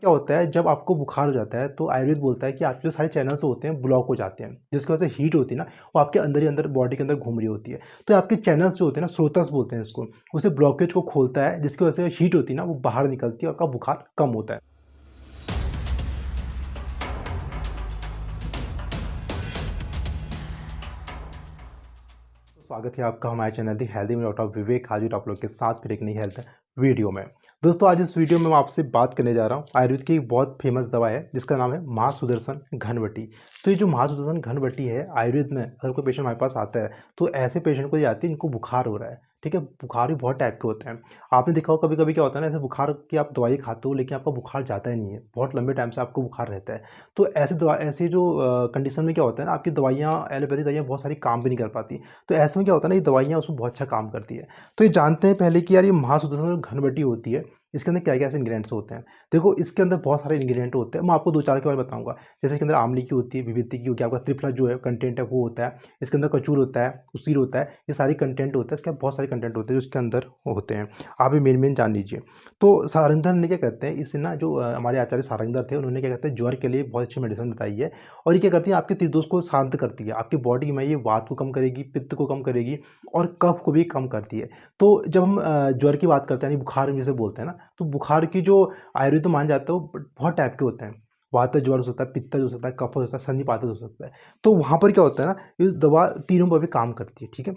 क्या होता है जब आपको बुखार हो जाता है तो आयुर्वेद बोलता है कि आपके जो सारे चैनल्स होते हैं ब्लॉक हो जाते हैं, जिसकी वजह से हीट होती है ना, वो आपके अंदर ही अंदर बॉडी के अंदर घूम रही होती है। तो आपके चैनल्स जो होते हैं ना, स्रोतस बोलते हैं इसको, उसे ब्लॉकेज को खोलता है, जिसकी वजह से हीट होती है ना, वो बाहर निकलती है और आपका बुखार कम होता है। तो स्वागत है आपका हमारे चैनल दी हेल्दी में डॉक्टर विवेक हाजिर आप लोग के साथ फिर एक नई हेल्थ वीडियो में। दोस्तों आज इस वीडियो में मैं आपसे बात करने जा रहा हूँ आयुर्वेद की एक बहुत फेमस दवा है जिसका नाम है महासुदर्शन घनवटी। तो ये जो महासुदर्शन घनवटी है, आयुर्वेद में अगर कोई पेशेंट हमारे पास आता है तो ऐसे पेशेंट को आती है इनको बुखार हो रहा है। ठीक है, बुखार भी बहुत टाइप के होते हैं। आपने देखा हो कभी कभी क्या होता है ना, ऐसे बुखार की आप दवाई खाते हो लेकिन आपका बुखार जाता ही नहीं है, बहुत लंबे टाइम से आपको बुखार रहता है। तो ऐसे दवा ऐसे जो कंडीशन में क्या होता है ना, आपकी दवाइयाँ एलोपैथिक दवाइयाँ बहुत सारी काम भी नहीं कर पाती। तो ऐसे में क्या होता है ना, ये दवाइयाँ उसमें बहुत अच्छा काम करती है। तो ये जानते हैं पहले कि यार ये महासुदर्शन घनवटी होती है, इसके अंदर क्या क्या ऐसे इंग्रेडिएंट्स होते हैं। देखो इसके अंदर बहुत सारे इंग्रेडिएंट होते हैं, मैं आपको दो चार के बारे में बताऊंगा। जैसे इसके अंदर आंवले की होती है, विभूति की होती है, आपका त्रिफला जो है कंटेंट है वो होता है, इसके अंदर कचूर होता है, उसीर होता है, ये सारी कंटेंट होता है। इसके बहुत सारे कंटेंट होते हैं जो इसके अंदर होते हैं, आप ये मेन जान लीजिए। तो सारंगधर ने क्या कहते हैं इससे ना, जो हमारे आचार्य सारंगधर थे, उन्होंने क्या कहते हैं ज्वर के लिए बहुत अच्छी मेडिसिन बताई है। और ये क्या करती है, आपके त्रिदोष को शांत करती है, आपकी बॉडी में ये वात को कम करेगी, पित्त को कम करेगी और कफ को भी कम करती है। तो जब हम ज्वर की बात करते हैं, यानी बुखार जिसे बोलते हैं ना, तो बुखार की जो आयुर्वेद में माना जाता है वो बहुत टाइप के होते हैं। वात ज्वर हो सकता है, पित्त हो सकता है, कफ हो सकता है, संधिपात हो सकता है। तो वहाँ पर क्या होता है ना, ये दवा तीनों पर भी काम करती है। ठीक है,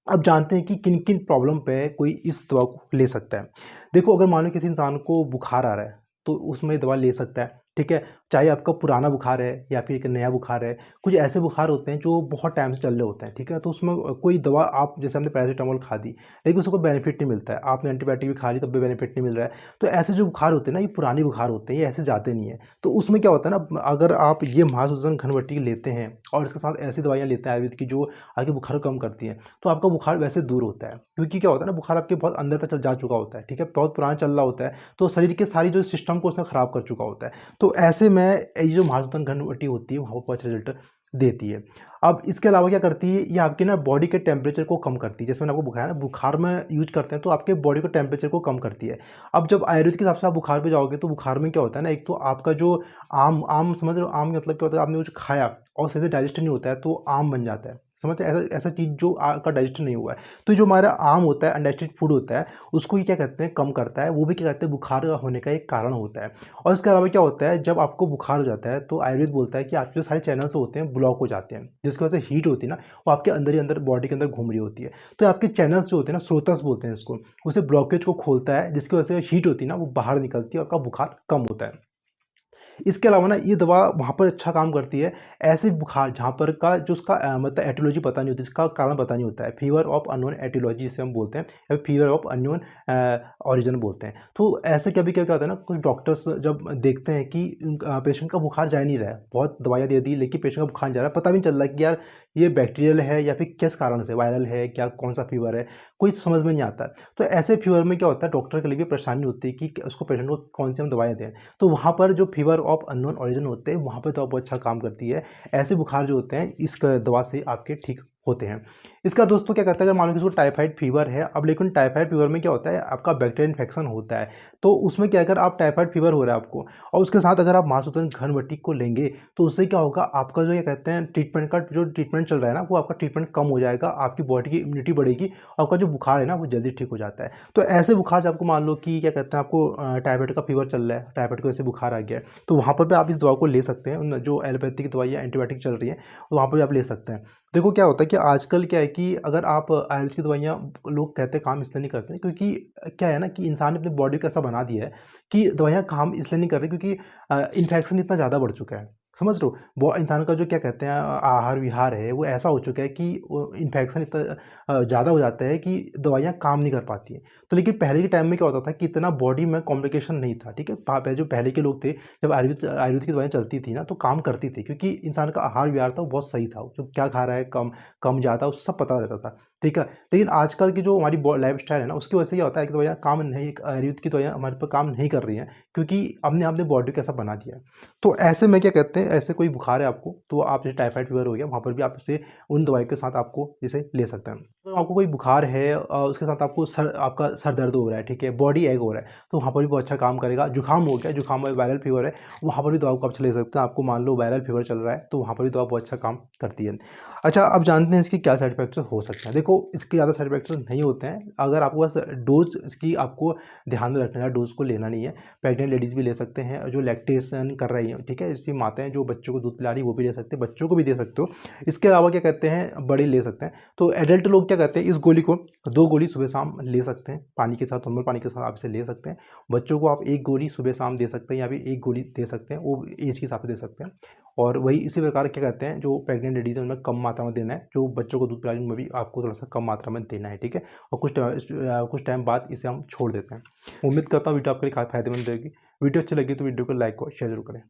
अब जानते हैं कि किन किन प्रॉब्लम पे कोई इस दवा को ले सकता है। देखो अगर मान लो किसी इंसान को बुखार आ रहा है तो उसमें ये दवा ले सकता है। ठीक है, चाहे आपका पुराना बुखार है या फिर एक नया बुखार है। कुछ ऐसे बुखार होते हैं जो बहुत टाइम से चल रहे होते हैं। ठीक है, तो उसमें कोई दवा आप, जैसे हमने पैरासीटामोल खा दी लेकिन उसको बेनिफिट नहीं मिलता है, आपने एंटीबायोटिक भी खा ली तब भी बेनिफिट नहीं मिल रहा है। तो ऐसे जो बुखार होते हैं ना, ये पुराने बुखार होते हैं, ये ऐसे जाते नहीं है। तो उसमें क्या होता है ना, अगर आप ये महासुदर्शन घनवटी लेते हैं और इसके साथ ऐसी दवाइयाँ लेते हैं आयुर्वेद की जो आगे बुखार कम करती हैं, तो आपका बुखार वैसे दूर होता है। क्योंकि क्या होता है ना, बुखार आपके बहुत अंदर तक जा चुका होता है। ठीक है, बहुत पुराना चल रहा होता है, तो शरीर के सारी जो सिस्टम को उसने खराब कर चुका होता है। तो ऐसे में ये जो महासुदर्शन घनवटी होती है वहाँ पर अच्छा रिजल्ट देती है। अब इसके अलावा क्या करती है, ये आपके ना बॉडी के टेम्परेचर को कम करती है। जैसे मैंने आपको बताया ना, बुखार में यूज करते हैं तो आपके बॉडी के टेम्परेचर को कम करती है। अब जब आयुर्वेद के हिसाब से आप बुखार पे जाओगे तो बुखार में क्या होता है ना, एक तो आपका जो आम आम समझ रहे हो, आम मतलब क्या होता है, आपने कुछ खाया और सही से डाइजेस्ट नहीं होता है तो आम बन जाता है। समझते हैं, ऐसा ऐसा चीज़ जो का डाइजेस्ट नहीं हुआ है। तो जो हमारा आम होता है, अनडाइजेस्टेड फूड होता है, उसको ये क्या कहते हैं, कम करता है। वो भी क्या कहते हैं, बुखार होने का एक कारण होता है। और इसके अलावा क्या होता है, जब आपको बुखार हो जाता है तो आयुर्वेद बोलता है कि आपके जो सारे चैनल्स होते हैं ब्लॉक हो जाते हैं, जिसकी वजह से हीट होती है ना, वो आपके अंदर ही अंदर बॉडी के अंदर घूम रही होती है। तो आपके चैनल्स जो होते हैं ना, स्रोतस बोलते हैं इसको, उसे ब्लॉकेज को खोलता है, जिसकी वजह से हीट होती है ना, वो बाहर निकलती है और आपका बुखार कम होता है। इसके अलावा ना ये दवा वहाँ पर अच्छा काम करती है, ऐसे बुखार जहाँ पर का जो उसका मतलब एटियोलॉजी पता नहीं होती, इसका कारण पता नहीं होता है, फीवर ऑफ अननोन एटियोलॉजी जिसे हम बोलते हैं, या फीवर ऑफ अननोन ऑरिजिन बोलते हैं। तो ऐसे कभी क्या क्या होता है ना, कुछ डॉक्टर्स जब देखते हैं कि पेशेंट का बुखार जा ही नहीं रहा है, बहुत दवाइयाँ दे दी लेकिन पेशेंट का बुखार नहीं जा रहा है, पता भी नहीं चल रहा है कि यार ये बैक्टीरियल है या फिर किस कारण से, वायरल है क्या, कौन सा फीवर है, कोई समझ में नहीं आता। तो ऐसे फीवर में क्या होता है, डॉक्टर के लिए भी परेशानी होती है कि उसको पेशेंट को कौन सी हम दवाइयाँ दें। तो वहाँ पर जो फीवर ऑफ अननोन ऑरिजिन होते हैं वहाँ पर तो बहुत अच्छा काम करती है। ऐसे बुखार जो होते हैं इस दवा से आपके ठीक होते हैं। इसका दोस्तों क्या करता है, अगर मान लो किसी को टाइफाइड फीवर है, अब लेकिन टाइफाइड फीवर में क्या होता है, आपका बैक्टीरियल इन्फेक्शन होता है। तो उसमें क्या, अगर आप टाइफाइड फीवर हो रहा है आपको और उसके साथ अगर आप महासुदर्शन घनवटी को लेंगे तो उससे क्या होगा, आपका जो ये कहते हैं ट्रीटमेंट का जो ट्रीटमेंट चल रहा है ना, वो आपका ट्रीटमेंट कम हो जाएगा, आपकी बॉडी की इम्यूनिटी बढ़ेगी और आपका जो बुखार है ना वो जल्दी ठीक हो जाता है। तो ऐसे बुखार जब आपको मान लो कि क्या कहते हैं, आपको टाइफाइड का फीवर चल रहा है, टाइफाइड को ऐसे बुखार आ गया है, तो वहाँ पर भी आप इस दवा को ले सकते हैं। जो एलोपैथिक दवाई या एंटीबायोटिक चल रही है वहाँ पर भी आप ले सकते हैं। देखो क्या होता है कि आजकल क्या है कि अगर आप आयुर्वेद की दवाइयाँ, लोग कहते हैं काम इसलिए नहीं करते क्योंकि क्या है ना कि इंसान ने अपनी बॉडी को ऐसा बना दिया है कि दवाइयाँ काम इसलिए नहीं कर रही क्योंकि इन्फेक्शन इतना ज़्यादा बढ़ चुका है। समझ रहे हो, वो इंसान का जो क्या कहते हैं आहार विहार है वो ऐसा हो चुका है कि इन्फेक्शन इतना ज़्यादा हो जाता है कि दवाइयाँ काम नहीं कर पाती हैं। तो लेकिन पहले के टाइम में क्या होता था कि इतना बॉडी में कॉम्प्लिकेशन नहीं था। ठीक है, जो पहले के लोग थे, जब आयुर्वेद की दवाइयाँ चलती थी ना तो काम करती थी क्योंकि इंसान का आहार विहार था वो बहुत सही था, जो क्या खा रहा है, कम कम ज़्यादा उस सब पता रहता था। ठीक है, लेकिन आजकल की जो हमारी लाइफ स्टाइल है ना उसकी वजह से क्या होता है कि दवाइयाँ काम नहीं, आयुर्वेद की दवाइयाँ हमारे पर काम नहीं कर रही हैं क्योंकि हमने अपने बॉडी को ऐसा बना दिया है। तो ऐसे में क्या कहते हैं, ऐसे कोई बुखार है आपको तो आप जैसे टाइफाइड फीवर हो गया वहाँ पर भी आप इसे उन दवाई के साथ आपको इसे ले सकते हैं। तो आपको कोई बुखार है उसके साथ आपका सर दर्द हो रहा है, ठीक है, बॉडी एक हो रहा है, तो वहाँ पर भी बहुत अच्छा काम करेगा। जुकाम हो गया, जुकाम में वायरल फीवर है, वहाँ पर भी दवा को आप ले सकते हैं। आपको मान लो वायरल फीवर चल रहा है तो वहाँ पर भी दवा बहुत अच्छा काम करती है। अच्छा, अब जानते हैं इसके क्या साइड इफेक्ट्स हो सकते हैं। देखो, इसके ज़्यादा साइड इफेक्ट्स नहीं होते हैं अगर आपको बस डोज इसकी आपको ध्यान में रखना है, डोज को लेना नहीं है। प्रेग्नेंट लेडीज़ भी ले सकते हैं, जो लैक्टेशन कर रही हैं, ठीक है, इसकी माताएं जो बच्चों को दूध पिला रही है वो भी ले सकते हैं, बच्चों को भी दे सकते हो। इसके अलावा क्या कहते हैं, बड़े ले सकते हैं। तो एडल्ट लोग क्या कहते हैं, इस गोली को 2 गोली सुबह शाम ले सकते हैं, पानी के साथ, नॉर्मल पानी के साथ आप इसे ले सकते हैं। बच्चों को आप 1 गोली सुबह शाम दे सकते हैं या फिर 1 गोली दे सकते हैं, वो एज के हिसाब से दे सकते हैं। और वही इसी प्रकार क्या कहते हैं, जो प्रेग्नेंट लेडीज़ हैं उनमें कम मात्रा में देना है, जो बच्चों को दूध पिला रही हैं उनमें भी आपको थोड़ा सा कम मात्रा में देना है, ठीक है। और कुछ टाइम बाद इसे हम छोड़ देते हैं। उम्मीद करता हूँ वीडियो आपके लिए काफ़ी फायदेमंद रहेगी। वीडियो अच्छी लगी तो वीडियो को लाइक और शेयर जरूर करें।